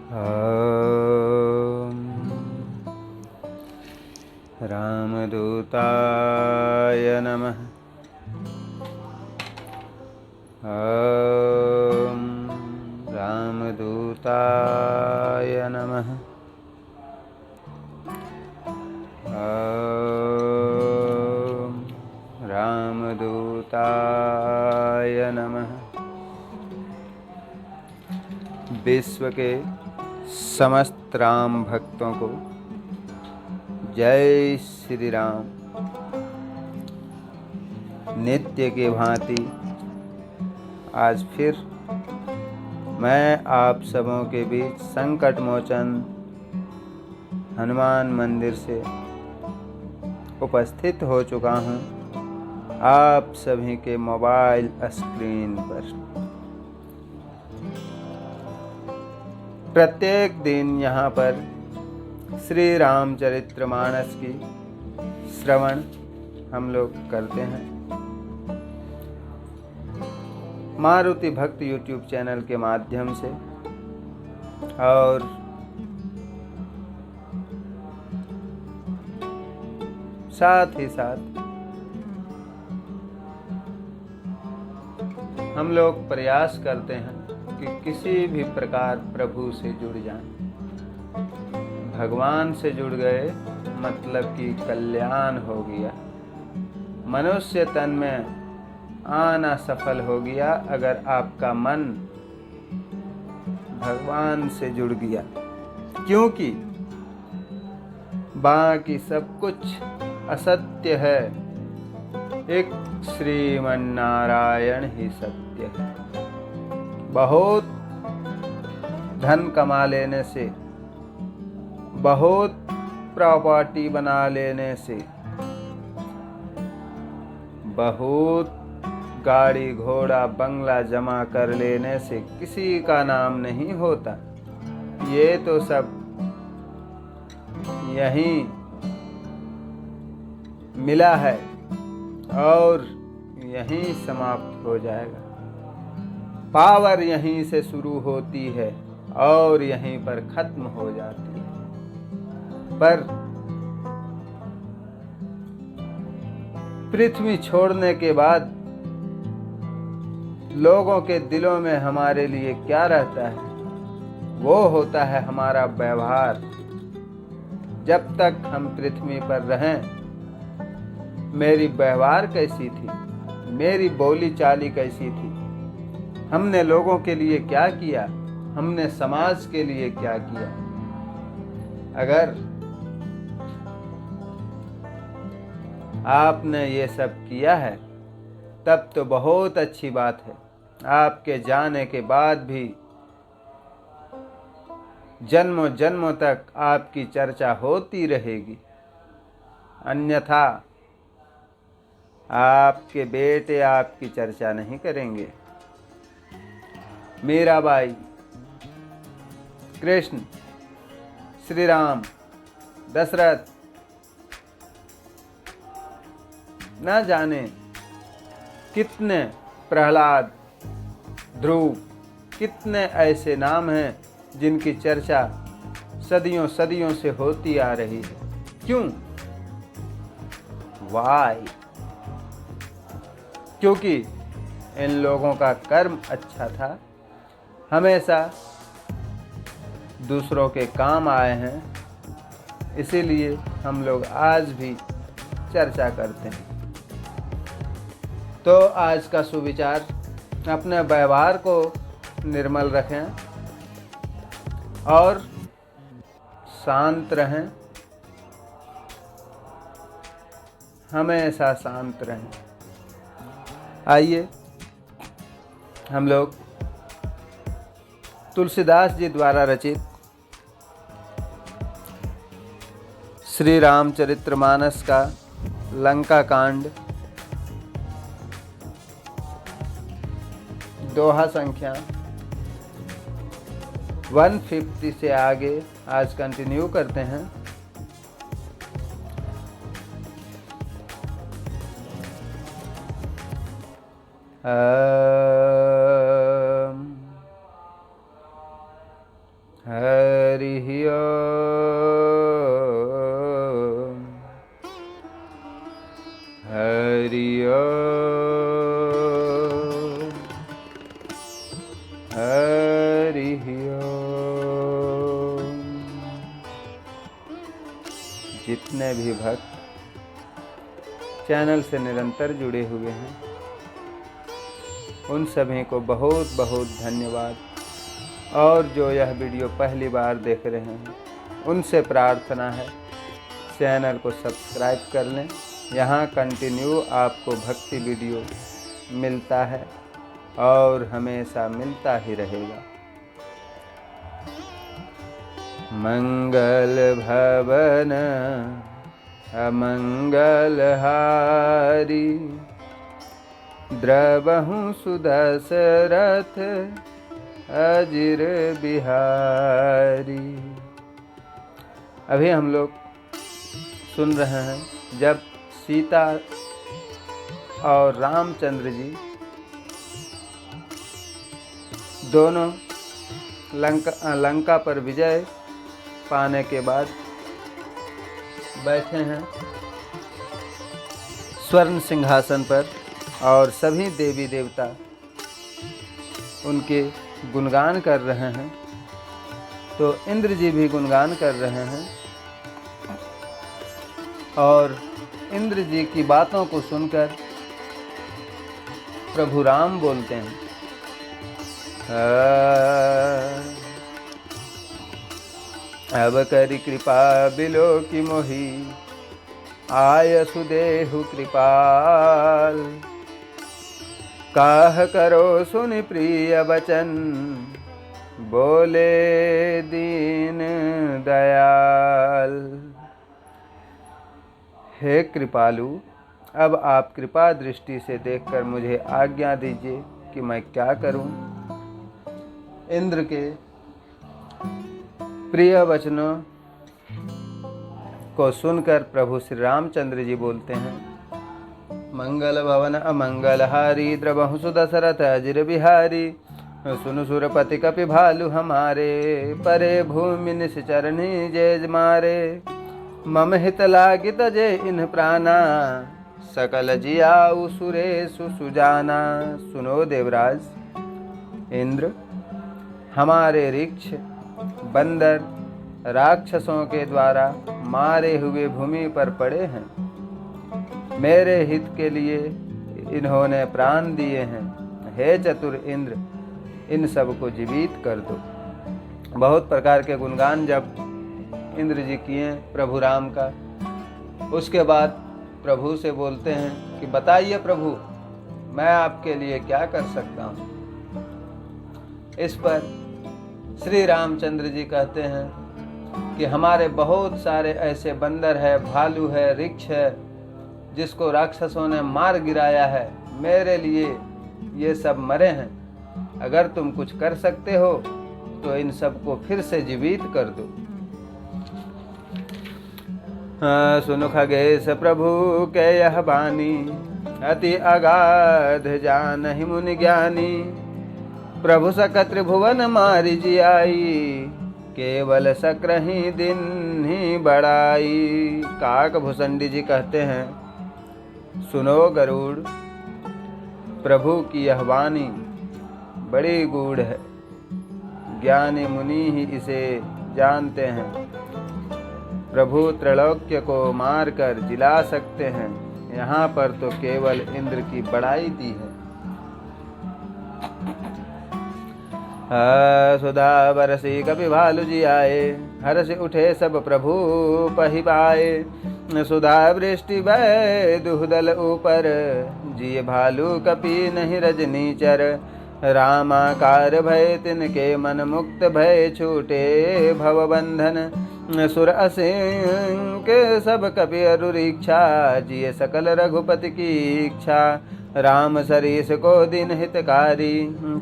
ॐ रामदूताय नमः। ॐ रामदूताय नमः। ॐ रामदूताय नमः। विश्व के समस्त राम भक्तों को जय श्री राम। नित्य की भांति आज फिर मैं आप सबों के बीच संकट मोचन हनुमान मंदिर से उपस्थित हो चुका हूँ आप सभी के मोबाइल स्क्रीन पर। प्रत्येक दिन यहाँ पर श्री रामचरितमानस की श्रवण हम लोग करते हैं। मारुति भक्त यूट्यूब चैनल के माध्यम से और साथ ही साथ हम लोग प्रयास करते हैं कि किसी भी प्रकार प्रभु से जुड़ जाएं। भगवान से जुड़ गए मतलब कि कल्याण हो गया। मनुष्य तन में आना सफल हो गया अगर आपका मन भगवान से जुड़ गया, क्योंकि बाकी सब कुछ असत्य है, एक श्रीमन्नारायण ही सत्य है। बहुत धन कमा लेने से, बहुत प्रॉपर्टी बना लेने से, बहुत गाड़ी घोड़ा बंगला जमा कर लेने से किसी का नाम नहीं होता। ये तो सब यहीं मिला है और यहीं समाप्त हो जाएगा। पावर यहीं से शुरू होती है और यहीं पर खत्म हो जाती है। पर पृथ्वी छोड़ने के बाद लोगों के दिलों में हमारे लिए क्या रहता है? वो होता है हमारा व्यवहार। जब तक हम पृथ्वी पर रहें, मेरी व्यवहार कैसी थी, मेरी बोली चाली कैसी थी, हमने लोगों के लिए क्या किया, हमने समाज के लिए क्या किया। अगर आपने ये सब किया है तब तो बहुत अच्छी बात है। आपके जाने के बाद भी जन्मों जन्मों तक आपकी चर्चा होती रहेगी। अन्यथा आपके बेटे आपकी चर्चा नहीं करेंगे। मीराबाई, कृष्ण, श्री राम, दशरथ, न जाने कितने प्रहलाद, ध्रुव, कितने ऐसे नाम हैं जिनकी चर्चा सदियों सदियों से होती आ रही है। क्यों? वाई? क्योंकि इन लोगों का कर्म अच्छा था, हमेशा दूसरों के काम आए हैं, इसीलिए हम लोग आज भी चर्चा करते हैं। तो आज का सुविचार, अपने व्यवहार को निर्मल रखें और शांत रहें, हमेशा शांत रहें। आइए हम लोग तुलसीदास जी द्वारा रचित श्री रामचरितमानस का लंका कांड दोहा संख्या 150 से आगे आज कंटिन्यू करते हैं। हरि ओम हरि ओम हरि ओम। जितने भी भक्त चैनल से निरंतर जुड़े हुए हैं उन सभी को बहुत बहुत धन्यवाद, और जो यह वीडियो पहली बार देख रहे हैं उनसे प्रार्थना है चैनल को सब्सक्राइब कर लें। यहाँ कंटिन्यू आपको भक्ति वीडियो मिलता है और हमेशा मिलता ही रहेगा। मंगल भवन अमंगल हारी, द्रवहु सुदशरथ अजिर बिहारी। अभी हम लोग सुन रहे हैं जब सीता और रामचंद्र जी दोनों लंका पर विजय पाने के बाद बैठे हैं स्वर्ण सिंहासन पर, और सभी देवी देवता उनके गुणगान कर रहे हैं। तो इंद्र जी भी गुणगान कर रहे हैं और इंद्र जी की बातों को सुनकर प्रभु राम बोलते हैं, अब करी कृपा बिलो की मोही, आय सुदेहु कृपाल। काह करो सुनि प्रिय वचन, बोले दीन दयाल। हे कृपालु, अब आप कृपा दृष्टि से देखकर मुझे आज्ञा दीजिए कि मैं क्या करूं। इंद्र के प्रिय वचनों को सुनकर प्रभु श्री रामचंद्र जी बोलते हैं, मंगल भवन अमंगल हारी, द्रवहु सुदशरथ अजिर बिहारी। सुनु सुरपति कपि भालु हमारे, परे भूमि निश्चरणी जेज मारे। मम हित लागित जे इन प्राणा, सकल जियाउ सुरेशु सुजाना। सुनो देवराज इंद्र, हमारे ऋक्ष बंदर राक्षसों के द्वारा मारे हुए भूमि पर पड़े हैं। मेरे हित के लिए इन्होंने प्राण दिए हैं। हे चतुर इंद्र, इन सब को जीवित कर दो। बहुत प्रकार के गुणगान जब इंद्र जी किए प्रभु राम का, उसके बाद प्रभु से बोलते हैं कि बताइए प्रभु, मैं आपके लिए क्या कर सकता हूँ। इस पर श्री रामचंद्र जी कहते हैं कि हमारे बहुत सारे ऐसे बंदर है, भालू है, ऋक्ष है, जिसको राक्षसों ने मार गिराया है। मेरे लिए ये सब मरे हैं। अगर तुम कुछ कर सकते हो तो इन सबको फिर से जीवित कर दो। सुनु खगेश प्रभु के यह बानी, अति अगाध जानहि मुनि ज्ञानी। प्रभु सकल त्रिभुवन मारि जियाई, केवल सक्रही दिन ही बड़ाई। काक भुसंडी जी कहते हैं, सुनो गरुड़, प्रभु की यह वाणी बड़ी गूढ़ है, ज्ञानी मुनि ही इसे जानते हैं। प्रभु त्रैलोक्य को मारकर जिला सकते हैं, यहाँ पर तो केवल इंद्र की बड़ाई दी है। सुधा बरसी कपि भालु जी आए, हर्ष उठे सब प्रभु पहि पाए। सुधा वृष्टि भय दुहदल ऊपर, जिय भालु कपि नहीं रजनीचर। रामाकार भय तिनके मन मुक्त भय, छूटे भव बंधन सुर असिंक सब कपि अरुरीक्षा। जिय सकल रघुपति की इच्छा, राम सरीस को दिन हितकारी।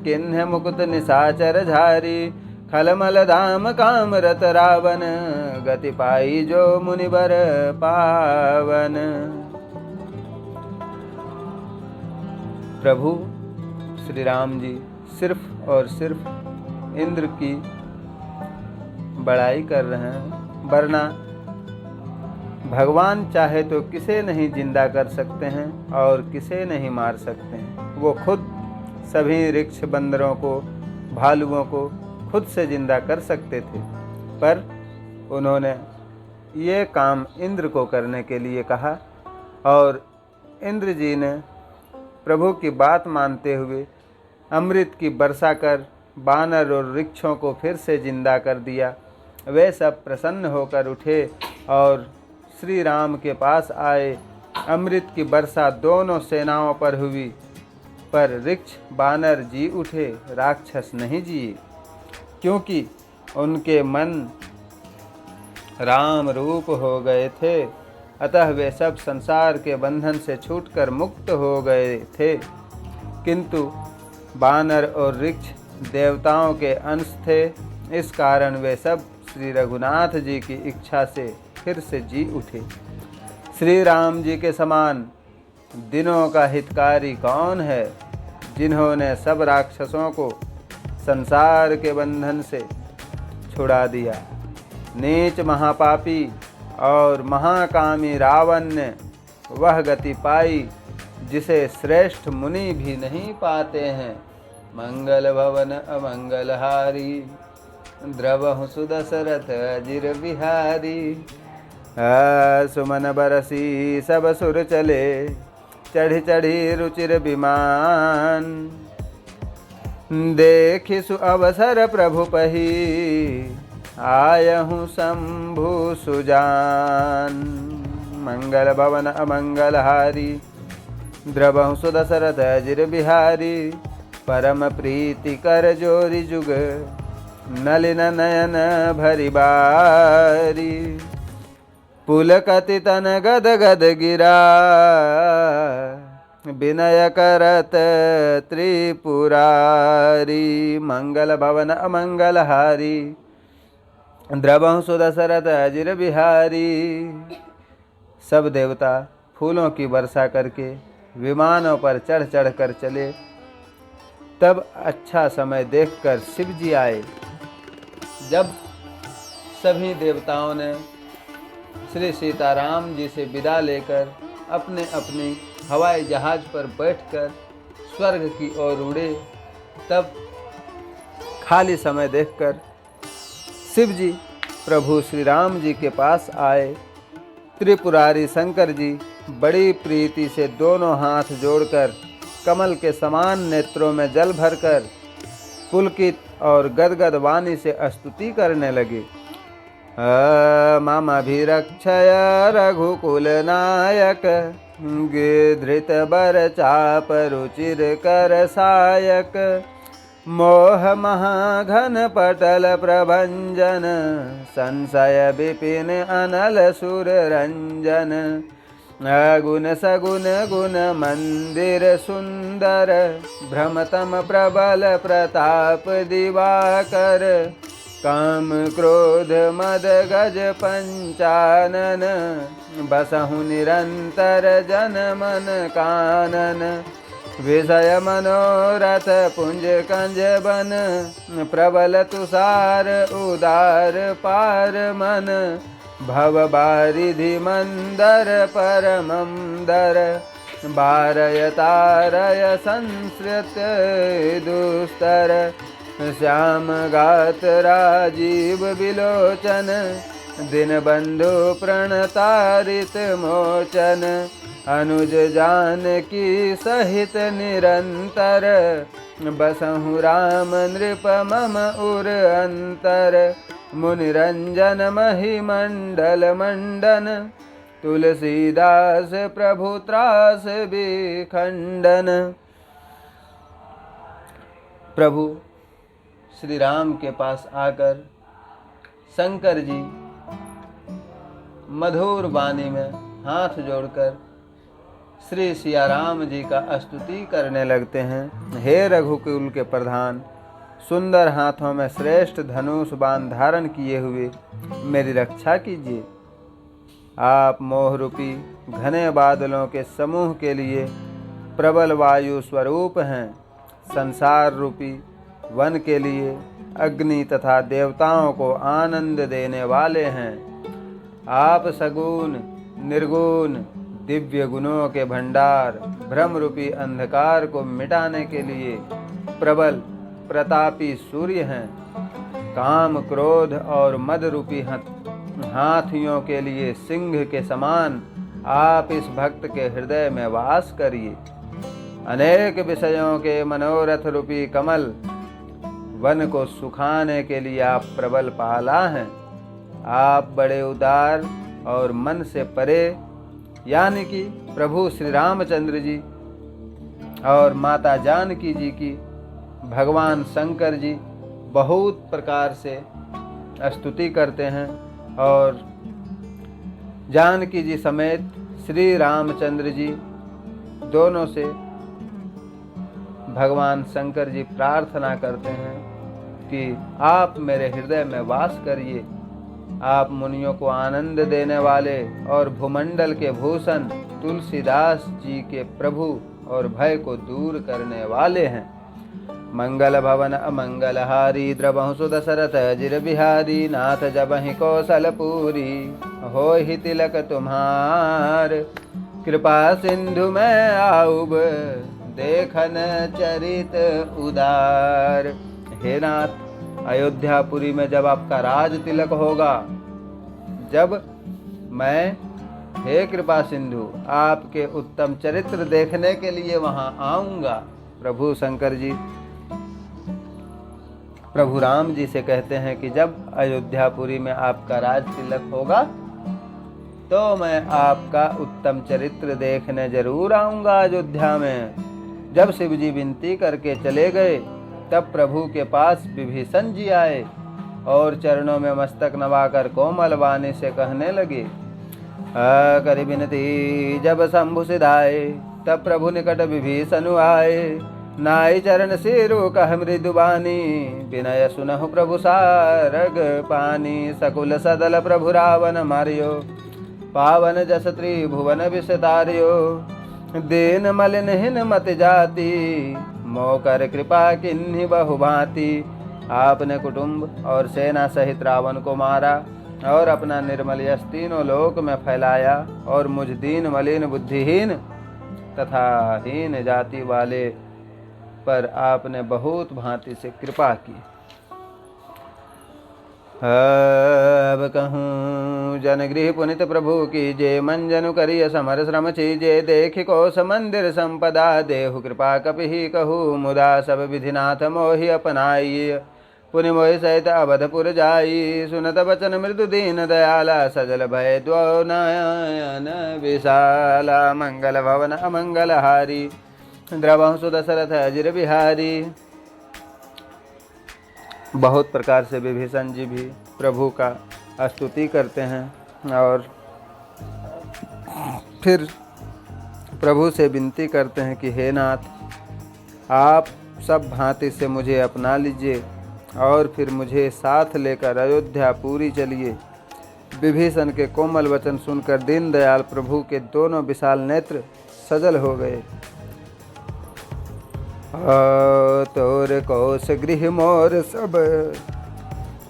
किन्ह मुकुत निशाचर झारी, खलमल धाम काम रत रावण। गति पाई जो मुनिवर पावन। प्रभु श्री राम जी सिर्फ और सिर्फ इंद्र की बड़ाई कर रहे हैं, वरना भगवान चाहे तो किसे नहीं जिंदा कर सकते हैं और किसे नहीं मार सकते हैं। वो खुद सभी ऋक्ष बंदरों को, भालुओं को खुद से जिंदा कर सकते थे, पर उन्होंने ये काम इंद्र को करने के लिए कहा और इंद्र जी ने प्रभु की बात मानते हुए अमृत की वर्षा कर बानर और वृक्षों को फिर से जिंदा कर दिया। वे सब प्रसन्न होकर उठे और श्री राम के पास आए। अमृत की वर्षा दोनों सेनाओं पर हुई, पर वृक्ष बानर जी उठे, राक्षस नहीं जिए, क्योंकि उनके मन राम रूप हो गए थे। अतः वे सब संसार के बंधन से छूटकर मुक्त हो गए थे। किंतु बानर और वृक्ष देवताओं के अंश थे, इस कारण वे सब श्री रघुनाथ जी की इच्छा से फिर से जी उठे। श्री राम जी के समान दिनों का हितकारी कौन है, जिन्होंने सब राक्षसों को संसार के बंधन से छुड़ा दिया। नीच महापापी और महाकामी रावण ने वह गति पाई जिसे श्रेष्ठ मुनि भी नहीं पाते हैं। मंगल भवन अमंगलहारी, द्रवहु सुदशरथ अजिर बिहारी। सुमन बरसी सब सुर चले, चढ़ी चढ़ी रुचिर विमान। देखि सु अवसर प्रभु पही, आयहु शंभु सुजान। मंगल भवन अमंगलहारी, द्रवहु सुदशरथ अजिर बिहारी। परम प्रीति कर जोरी जुग, नलिन नयन भरी बारी। पुलकति तन गद गद गिरा, विनय करत त्रिपुरारी। मंगल भवन अमंगलहारी, द्रवहु सुदशरथ अजिर बिहारी। सब देवता फूलों की वर्षा करके विमानों पर चढ़ चढ़ कर चले। तब अच्छा समय देखकर शिव जी आए। जब सभी देवताओं ने श्री सीताराम जी से विदा लेकर अपने अपने हवाई जहाज पर बैठकर स्वर्ग की ओर उड़े, तब खाली समय देखकर शिव जी प्रभु श्री राम जी के पास आए। त्रिपुरारी शंकर जी बड़ी प्रीति से दोनों हाथ जोड़कर कमल के समान नेत्रों में जल भरकर पुलकित और गदगद वाणी से स्तुति करने लगे। ममभिरक्षय रघुकुल नायक, गिधृत बर चाप रुचिर कर सायक। मोह महाघन पटल प्रभंजन, संशय विपिन अनल सुर रंजन। अगुन सगुन गुण मंदिर सुंदर, भ्रमतम प्रबल प्रताप दिवाकर। काम क्रोध मद गज पंचानन, बसहु निरंतर जन मन कानन। विषय मनोरथ पुंज कंज बन, प्रबल तुषार उदार पार मन। भव बारिधि मंदर परमं दर, बारय तारय संस्कृत दुस्तर। श्याम गात राजीव विलोचन, दिन बंधु प्रणतारित मोचन। अनुज जानकी सहित निरंतर, बसहु राम नृप मम उर अंतर। मुनिरंजन महिमंडल मंडन, तुलसीदास प्रभु त्रास विखंडन। प्रभु श्री राम के पास आकर शंकर जी मधुर वाणी में हाथ जोड़कर श्री सिया राम जी का स्तुति करने लगते हैं। हे रघुकुल के प्रधान, सुंदर हाथों में श्रेष्ठ धनुष बाण धारण किए हुए मेरी रक्षा कीजिए। आप मोह रूपी घने बादलों के समूह के लिए प्रबल वायु स्वरूप हैं। संसार रूपी वन के लिए अग्नि तथा देवताओं को आनंद देने वाले हैं। आप सगुण निर्गुण दिव्य गुणों के भंडार भ्रम रूपी अंधकार को मिटाने के लिए प्रबल प्रतापी सूर्य हैं। काम क्रोध और मद रूपी हाथियों के लिए सिंह के समान आप इस भक्त के हृदय में वास करिए। अनेक विषयों के मनोरथ रूपी कमल वन को सुखाने के लिए आप प्रबल पाला हैं। आप बड़े उदार और मन से परे, यानी कि प्रभु श्री रामचंद्र जी और माता जानकी जी की भगवान शंकर जी बहुत प्रकार से स्तुति करते हैं और जानकी जी समेत श्री रामचंद्र जी दोनों से भगवान शंकर जी प्रार्थना करते हैं कि आप मेरे हृदय में वास करिए। आप मुनियों को आनंद देने वाले और भूमंडल के भूषण तुलसीदास जी के प्रभु और भय को दूर करने वाले हैं। मंगल भवन अमंगलहारी द्रवहु सुदशरथ अजिर बिहारी नाथ जबहि कौशलपुरी हो ही तिलक तुम्हार कृपा सिंधु में आउब देखन चरित उदार। हे नाथ, अयोध्यापुरी में जब आपका राज तिलक होगा, जब मैं हे कृपा सिंधु आपके उत्तम चरित्र देखने के लिए वहां आऊंगा। प्रभु शंकर जी प्रभु राम जी से कहते हैं कि जब अयोध्यापुरी में आपका राज तिलक होगा तो मैं आपका उत्तम चरित्र देखने जरूर आऊंगा अयोध्या में। जब शिव जी विनती करके चले गए तब प्रभु के पास विभीषण जी आए और चरणों में मस्तक नवाकर कोमल वाणी से कहने लगे, कर विनती जब शंभु सिधाए तब प्रभु निकट विभीषण आए। नाई चरण सिरु कह मृदुबानी विनय सुनहु प्रभु सारग पानी। सकुल सदल प्रभु रावण मारियो पावन जस त्रिभुवन विस्तारियो। दीन मलिन हिन मत जाति मोकर कृपा किन्हि बहुभांति। आपने कुटुंब और सेना सहित रावण को मारा और अपना निर्मल यश तीनों लोक में फैलाया और मुझ दीन मलिन बुद्धिहीन तथा हीन जाति वाले पर आपने बहुत भांति से कृपा की। अब कहूँ जनगृह पुनित प्रभु की जे मन जनु करिय समर श्रम चीजे। देखि कोस मंदिर संपदा देहु कृपा कपिहि कहू मुदा। सब विधिनाथ मोहि अपनाई पुनि मोहि सहित अवधपुर जाई। सुनत बचन मृदु दीन दयाला सजल भय द्वौ नयन विशाला। मंगल भवन अमंगल हारी द्रवहु सुदशरथ अजिर बिहारी। बहुत प्रकार से विभीषण जी भी प्रभु का स्तुति करते हैं और फिर प्रभु से विनती करते हैं कि हे नाथ, आप सब भांति से मुझे अपना लीजिए और फिर मुझे साथ लेकर अयोध्या पूरी चलिए। विभीषण के कोमल वचन सुनकर दीनदयाल प्रभु के दोनों विशाल नेत्र सजल हो गए। तोर कोस गृह मोर सब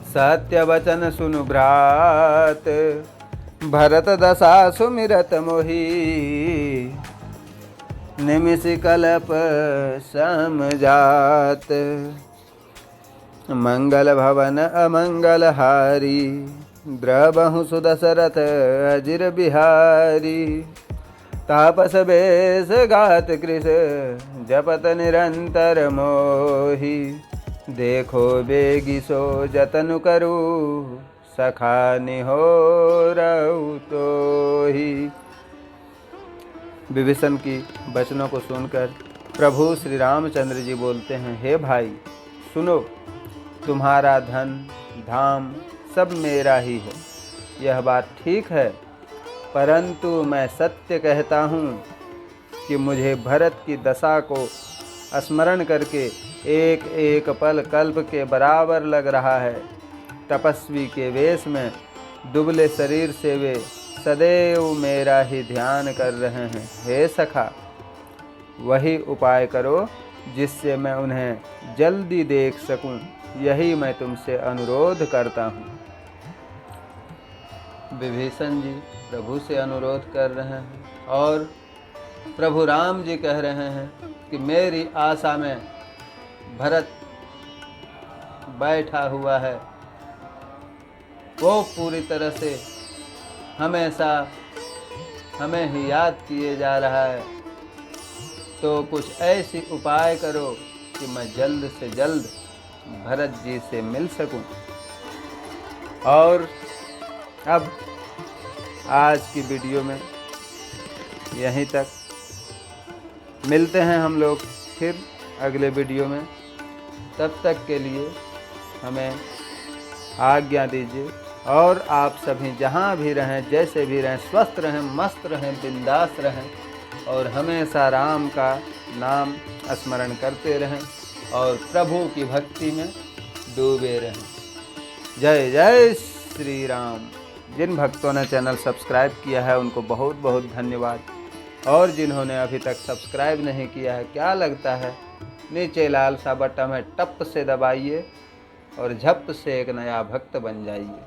सत्य वचन सुनु भ्रात। भरत दशा सुमिरत मोहि निमिष कल्प समझात। मंगल भवन अमंगल हारी द्रवहु सुदशरथ अजिर बिहारी। तापस बेस गात कृष जपत निरंतर मोहि। देखो बेगी सो जतन करू सखा निहोरउ तोहि। विभीषण की वचनों को सुनकर प्रभु श्री रामचंद्र जी बोलते हैं, हे भाई सुनो, तुम्हारा धन धाम सब मेरा ही है, यह बात ठीक है, परंतु मैं सत्य कहता हूँ कि मुझे भरत की दशा को स्मरण करके एक एक पल कल्प के बराबर लग रहा है। तपस्वी के वेश में दुबले शरीर से वे सदैव मेरा ही ध्यान कर रहे हैं। हे सखा, वही उपाय करो जिससे मैं उन्हें जल्दी देख सकूं। यही मैं तुमसे अनुरोध करता हूँ। विभीषण जी प्रभु से अनुरोध कर रहे हैं और प्रभु राम जी कह रहे हैं कि मेरी आशा में भरत बैठा हुआ है, वो पूरी तरह से हमेशा हमें ही याद किए जा रहा है, तो कुछ ऐसी उपाय करो कि मैं जल्द से जल्द भरत जी से मिल सकूं। और अब आज की वीडियो में यहीं तक। मिलते हैं हम लोग फिर अगले वीडियो में। तब तक के लिए हमें आज्ञा दीजिए और आप सभी जहाँ भी रहें, जैसे भी रहें, स्वस्थ रहें, मस्त रहें, बिंदास रहें और हमेशा राम का नाम स्मरण करते रहें और प्रभु की भक्ति में डूबे रहें। जय जय श्री राम। जिन भक्तों ने चैनल सब्सक्राइब किया है उनको बहुत बहुत धन्यवाद, और जिन्होंने अभी तक सब्सक्राइब नहीं किया है, क्या लगता है, नीचे लाल सा बटन है, टप से दबाइए और झप से एक नया भक्त बन जाइए।